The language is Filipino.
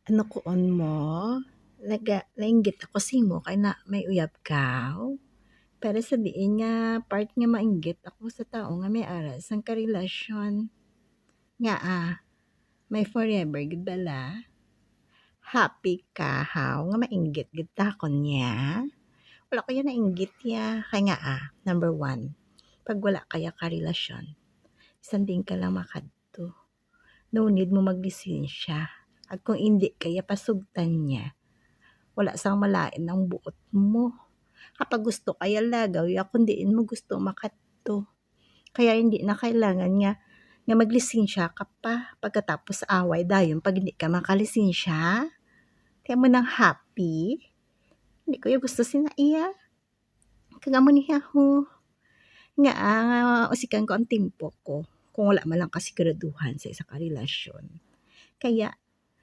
Ano koon mo, nainggit ako simo kay na may uyab kaw. Pero sabihin nga part nga mainggit ako sa tao nga may aras ang karelasyon. Nga may forever gid bala. Happy ka haw nga mainggit gid ta kon niya. Wala kaya nainggit ya kay nga number one, pag wala kaya karelasyon, sanding ka lang makadto. No need mo maglisensya. At kung hindi kaya pasugtan niya, wala sang malain ang buot mo. Kapag gusto kaya lagaw ya, kung diin mo gusto makadto. Kaya hindi na kailangan nga maglisensya ka pa pagkatapos away dayon pag hindi ka makalisensya. Kaya mo nang happy. Hindi ko yung gusto sinaiya. Kagamo niya ho. Nga usikan ko ang timpo ko kung wala man lang kasiguraduhan sa isa ka relasyon. Kaya